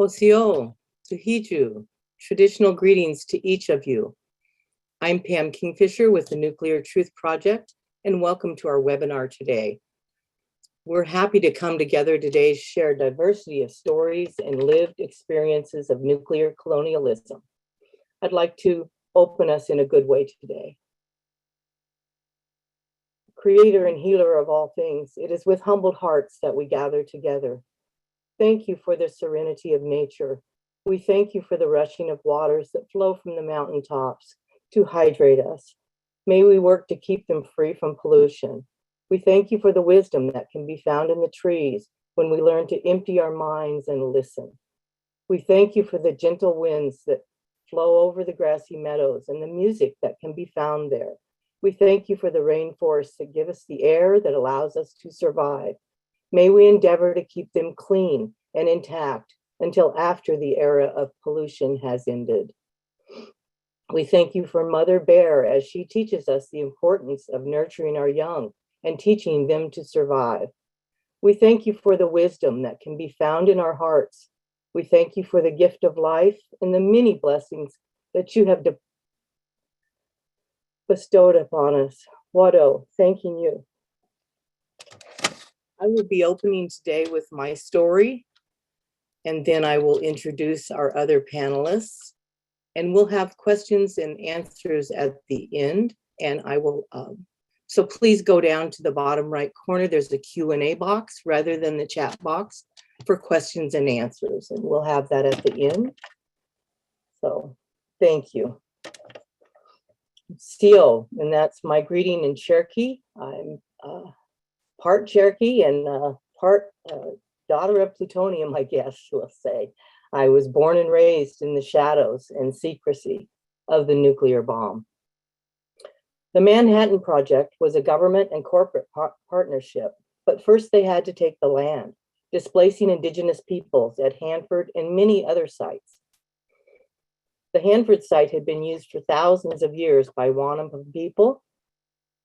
Hosio, Tuhiju, traditional greetings to each of you. I'm Pam Kingfisher with the Nuclear Truth Project, and welcome to our webinar today. We're happy to come together today to share a diversity of stories and lived experiences of nuclear colonialism. I'd like to open us in a good way today. Creator and healer of all things, it is with humbled hearts that we gather together. Thank you for the serenity of nature. We thank you for the rushing of waters that flow from the mountaintops to hydrate us. May we work to keep them free from pollution. We thank you for the wisdom that can be found in the trees when we learn to empty our minds and listen. We thank you for the gentle winds that flow over the grassy meadows and the music that can be found there. We thank you for the rainforests that give us the air that allows us to survive. May we endeavor to keep them clean and intact until after the era of pollution has ended. We thank you for Mother Bear as she teaches us the importance of nurturing our young and teaching them to survive. We thank you for the wisdom that can be found in our hearts. We thank you for the gift of life and the many blessings that you have bestowed upon us. Wado, thanking you. I will be opening today with my story, and then I will introduce our other panelists, and we'll have questions and answers at the end. And I will, so please go down to the bottom right corner. There's a Q&A box rather than the chat box for questions and answers, and we'll have that at the end. So thank you. Steel, and that's my greeting in Cherokee. I'm part Cherokee and part daughter of plutonium, I guess we'll say. I was born and raised in the shadows and secrecy of the nuclear bomb. The Manhattan Project was a government and corporate partnership, but first they had to take the land, displacing indigenous peoples at Hanford and many other sites. The Hanford site had been used for thousands of years by Wampum people,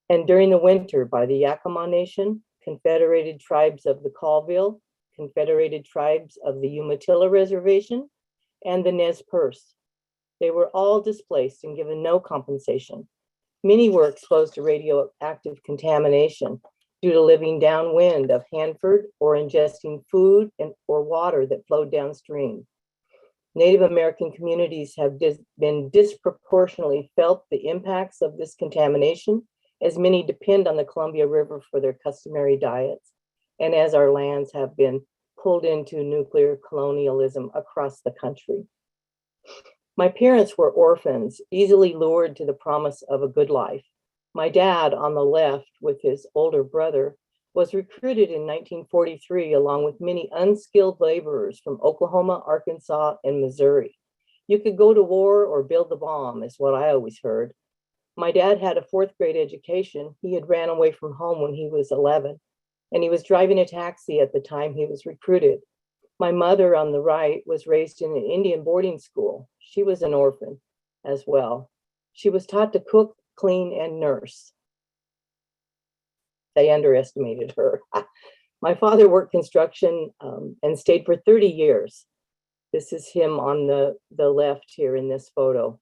and during the winter by the Yakima Nation, Confederated Tribes of the Colville, Confederated Tribes of the Umatilla Reservation, and the Nez Perce. They were all displaced and given no compensation. Many were exposed to radioactive contamination due to living downwind of Hanford or ingesting food or water that flowed downstream. Native American communities have been disproportionately felt the impacts of this contamination, as many depend on the Columbia River for their customary diets, and as our lands have been pulled into nuclear colonialism across the country. My parents were orphans, easily lured to the promise of a good life. My dad, on the left with his older brother, was recruited in 1943 along with many unskilled laborers from Oklahoma, Arkansas, and Missouri. You could go to war or build the bomb, is what I always heard. My dad had a fourth grade education. He had ran away from home when he was 11, and he was driving a taxi at the time he was recruited. My mother on the right was raised in an Indian boarding school. She was an orphan as well. She was taught to cook, clean, and nurse. They underestimated her. My father worked construction and stayed for 30 years. This is him on the left here in this photo.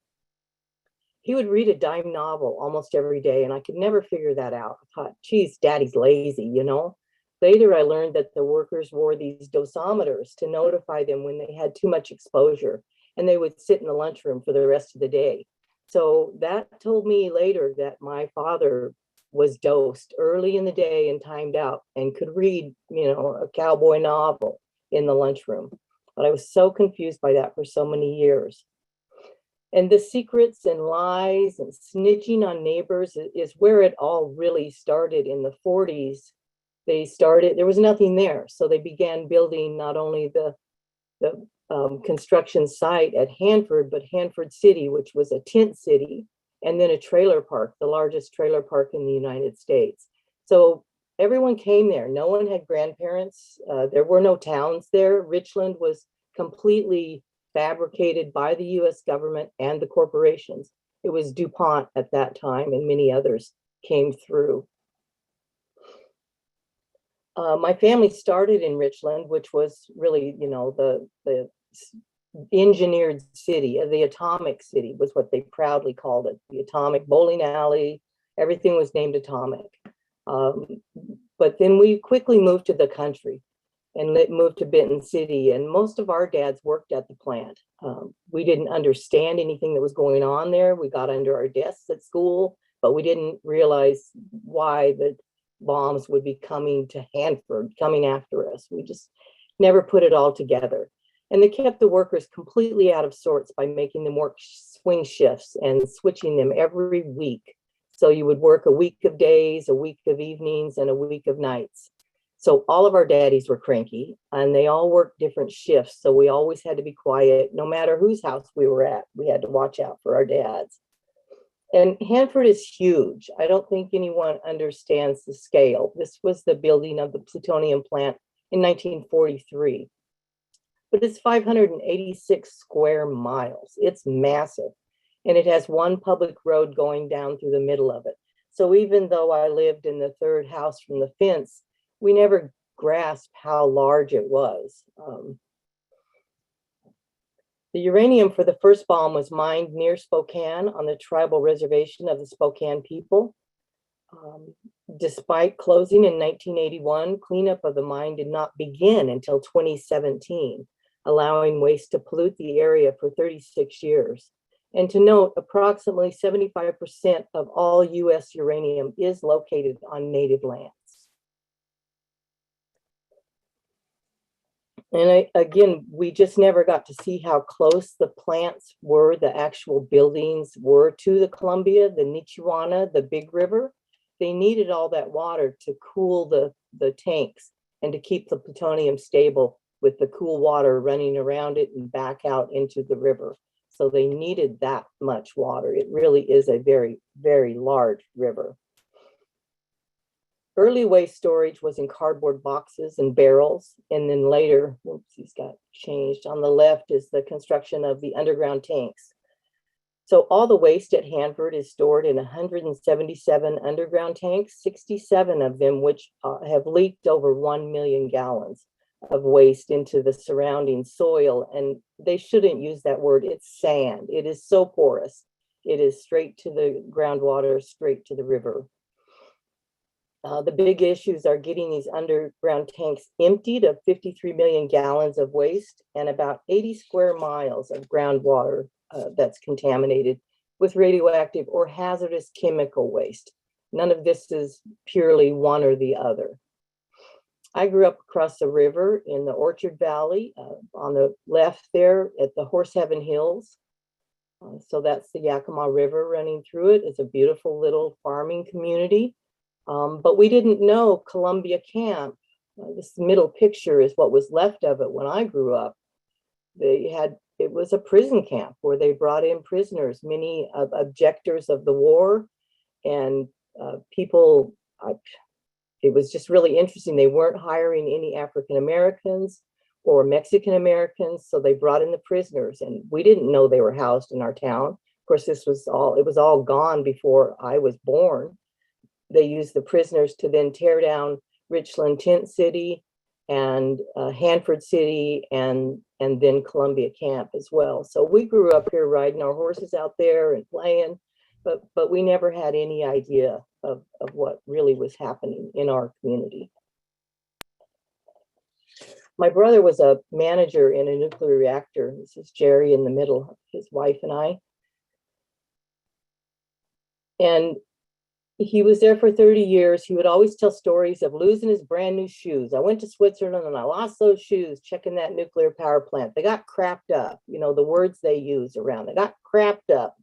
He would read a dime novel almost every day, and I could never figure that out. I thought, geez, daddy's lazy, you know? Later, I learned that the workers wore these dosimeters to notify them when they had too much exposure, and they would sit in the lunchroom for the rest of the day. So that told me later that my father was dosed early in the day and timed out and could read, you know, a cowboy novel in the lunchroom. But I was so confused by that for so many years. And the secrets and lies and snitching on neighbors is where it all really started in the 40s. There was nothing there. So they began building not only the construction site at Hanford, but Hanford City, which was a tent city, and then a trailer park, the largest trailer park in the United States. So everyone came there. No one had grandparents. There were no towns there. Richland was completely fabricated by the US government and the corporations. It was DuPont at that time, and many others came through. My family started in Richland, which was really, you know, the engineered city. The atomic city was what they proudly called it. The atomic bowling alley, everything was named atomic. But then we quickly moved to the country and moved to Benton City. And most of our dads worked at the plant. We didn't understand anything that was going on there. We got under our desks at school, but we didn't realize why the bombs would be coming to Hanford, coming after us. We just never put it all together. And they kept the workers completely out of sorts by making them work swing shifts and switching them every week. So you would work a week of days, a week of evenings, and a week of nights. So all of our daddies were cranky, and they all worked different shifts. So we always had to be quiet. No matter whose house we were at, we had to watch out for our dads. And Hanford is huge. I don't think anyone understands the scale. This was the building of the plutonium plant in 1943. But it's 586 square miles. It's massive. And it has one public road going down through the middle of it. So even though I lived in the third house from the fence, we never grasped how large it was. The uranium for the first bomb was mined near Spokane on the tribal reservation of the Spokane people. Despite closing in 1981, cleanup of the mine did not begin until 2017, allowing waste to pollute the area for 36 years. And to note, approximately 75% of all US uranium is located on native lands. And again, we just never got to see how close the plants were, the actual buildings were to the Columbia, the Nichiwana, the Big River. They needed all that water to cool the tanks and to keep the plutonium stable with the cool water running around it and back out into the river. So they needed that much water. It really is a very, very large river. Early waste storage was in cardboard boxes and barrels. And then later, oops, he's got changed. On the left is the construction of the underground tanks. So all the waste at Hanford is stored in 177 underground tanks, 67 of them which have leaked over 1 million gallons of waste into the surrounding soil. And they shouldn't use that word, it's sand. It is so porous. It is straight to the groundwater, straight to the river. The big issues are getting these underground tanks emptied of 53 million gallons of waste and about 80 square miles of groundwater that's contaminated with radioactive or hazardous chemical waste. None of this is purely one or the other. I grew up across the river in the Orchard Valley, on the left there at the Horseheaven Hills. So that's the Yakima River running through it. It's a beautiful little farming community. But we didn't know Columbia Camp. This middle picture is what was left of it when I grew up. It was a prison camp where they brought in prisoners, many objectors of the war, and people. It was just really interesting. They weren't hiring any African Americans or Mexican Americans, so they brought in the prisoners, and we didn't know they were housed in our town. Of course, it was all gone before I was born. They used the prisoners to then tear down Richland Tent City and Hanford City and then Columbia Camp as well. So we grew up here riding our horses out there and playing, but we never had any idea of what really was happening in our community. My brother was a manager in a nuclear reactor. This is Jerry in the middle, his wife and I. And he was there for 30 years. He would always tell stories of losing his brand new shoes. I went to Switzerland and I lost those shoes checking that nuclear power plant. They got crapped up, you know, the words they use around. They got crapped up.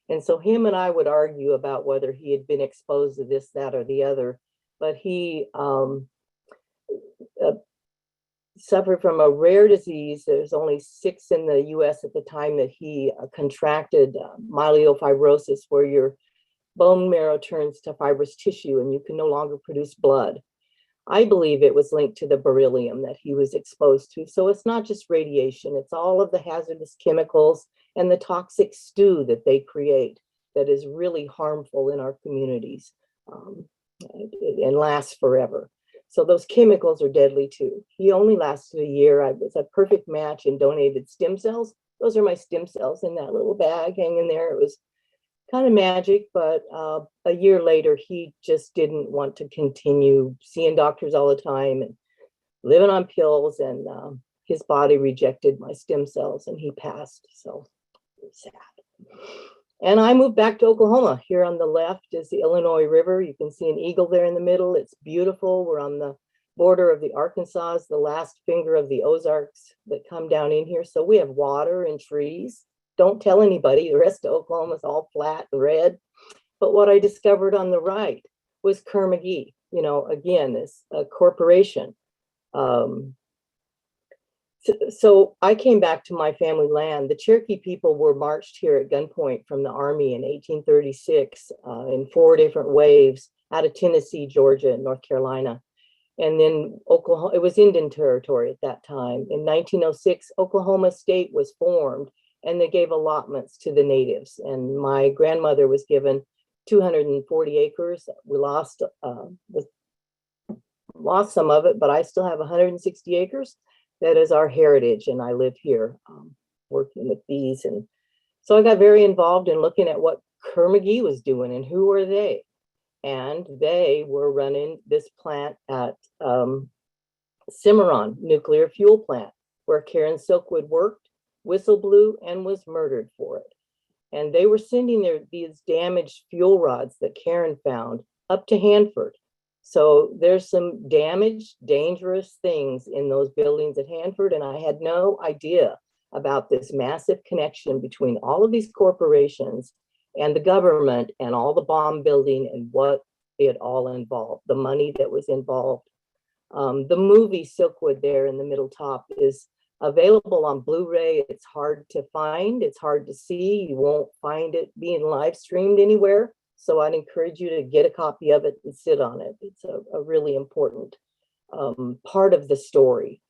And so him and I would argue about whether he had been exposed to this, that, or the other. But he suffered from a rare disease. There's only 6 in the US at the time that he contracted myelofibrosis, where your bone marrow turns to fibrous tissue and you can no longer produce blood. I believe it was linked to the beryllium that he was exposed to. So it's not just radiation, it's all of the hazardous chemicals and the toxic stew that they create that is really harmful in our communities and lasts forever. So those chemicals are deadly too. He only lasted a year. I was a perfect match and donated stem cells. Those are my stem cells in that little bag hanging there. It was kind of magic, but a year later, he just didn't want to continue seeing doctors all the time and living on pills, and his body rejected my stem cells and he passed. So it was sad. And I moved back to Oklahoma. Here on the left is the Illinois River. You can see an eagle there in the middle. It's beautiful. We're on the border of the Arkansas, the last finger of the Ozarks that come down in here. So we have water and trees. Don't tell anybody. The rest of Oklahoma is all flat and red. But what I discovered on the right was Kerr-McGee. You know, again, this corporation. So I came back to my family land. The Cherokee people were marched here at gunpoint from the Army in 1836 in 4 different waves out of Tennessee, Georgia, and North Carolina. And then Oklahoma, it was Indian territory at that time. In 1906, Oklahoma State was formed and they gave allotments to the natives. And my grandmother was given 240 acres. We lost some of it, but I still have 160 acres. That is our heritage, and I live here working with these. And so I got very involved in looking at what Kerr-McGee was doing and who were they. And they were running this plant at Cimarron nuclear fuel plant, where Karen Silkwood worked, whistle blew, and was murdered for it. And they were sending these damaged fuel rods that Karen found up to Hanford. So there's some damaged, dangerous things in those buildings at Hanford, and I had no idea about this massive connection between all of these corporations and the government and all the bomb building and what it all involved, the money that was involved. The movie Silkwood there in the middle top is available on Blu-ray. It's hard to find, it's hard to see. You won't find it being live streamed anywhere. So I'd encourage you to get a copy of it and sit on it. It's a really important part of the story.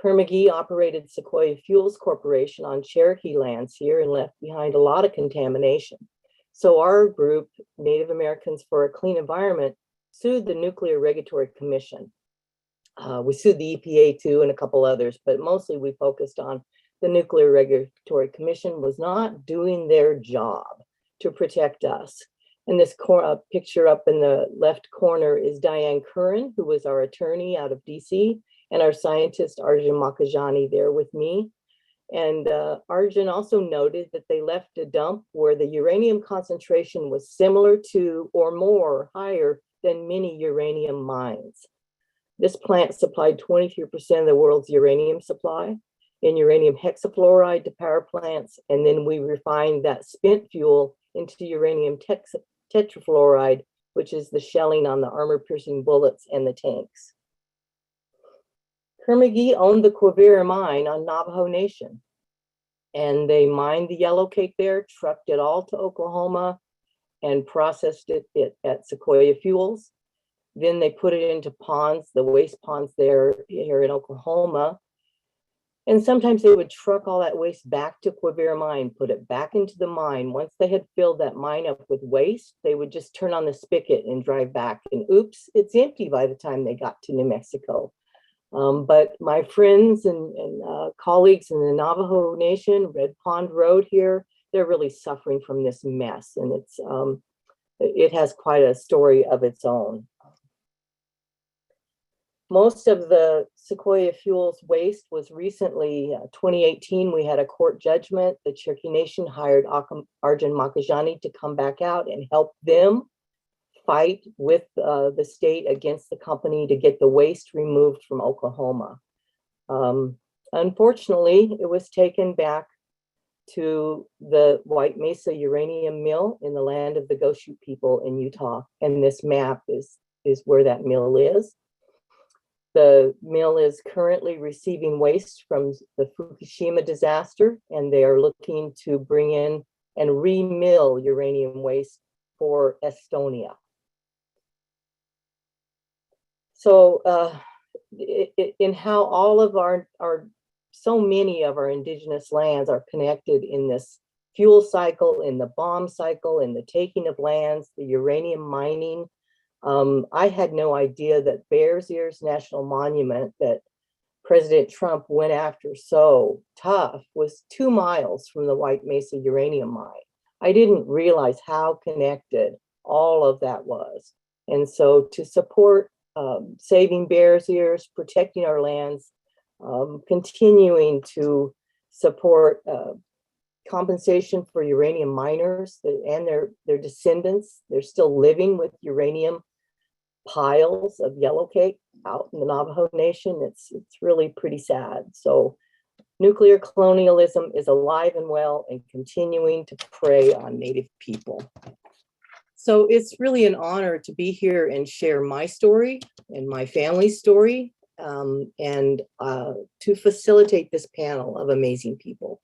Kerr-McGee operated Sequoia Fuels Corporation on Cherokee lands here and left behind a lot of contamination. So our group, Native Americans for a Clean Environment, sued the Nuclear Regulatory Commission. We sued the EPA too and a couple others, but mostly we focused on the Nuclear Regulatory Commission was not doing their job to protect us. And this picture up in the left corner is Diane Curran, who was our attorney out of DC, and our scientist Arjun Makajani there with me. And Arjun also noted that they left a dump where the uranium concentration was similar to or more higher than many uranium mines. This plant supplied 23% of the world's uranium supply in uranium hexafluoride to power plants. And then we refined that spent fuel into uranium tetrafluoride, which is the shelling on the armor-piercing bullets and the tanks. Kerr-McGee owned the Quivira mine on Navajo Nation, and they mined the yellow cake there, trucked it all to Oklahoma, and processed it at Sequoia Fuels. Then they put it into ponds, the waste ponds here in Oklahoma. And sometimes they would truck all that waste back to Quivira mine, put it back into the mine. Once they had filled that mine up with waste, they would just turn on the spigot and drive back. And oops, it's empty by the time they got to New Mexico. But my friends and colleagues in the Navajo Nation, Red Pond Road here, they're really suffering from this mess. And it has quite a story of its own. Most of the Sequoia Fuels waste was recently, 2018, we had a court judgment. The Cherokee Nation hired Arjun Makajani to come back out and help them fight with the state against the company to get the waste removed from Oklahoma. Unfortunately, it was taken back to the White Mesa Uranium Mill in the land of the Goshute people in Utah. And this map is where that mill is. The mill is currently receiving waste from the Fukushima disaster, and they are looking to bring in and remill uranium waste for Estonia. So in how all of so many of our indigenous lands are connected in this fuel cycle, in the bomb cycle, in the taking of lands, the uranium mining, I had no idea that Bears Ears National Monument that President Trump went after so tough was 2 miles from the White Mesa uranium mine. I didn't realize how connected all of that was. And so to support saving Bears Ears, protecting our lands, continuing to support compensation for uranium miners and their descendants. They're still living with uranium piles of yellow cake out in the Navajo Nation. It's really pretty sad. So nuclear colonialism is alive and well and continuing to prey on Native people. So it's really an honor to be here and share my story and my family's story, and to facilitate this panel of amazing people.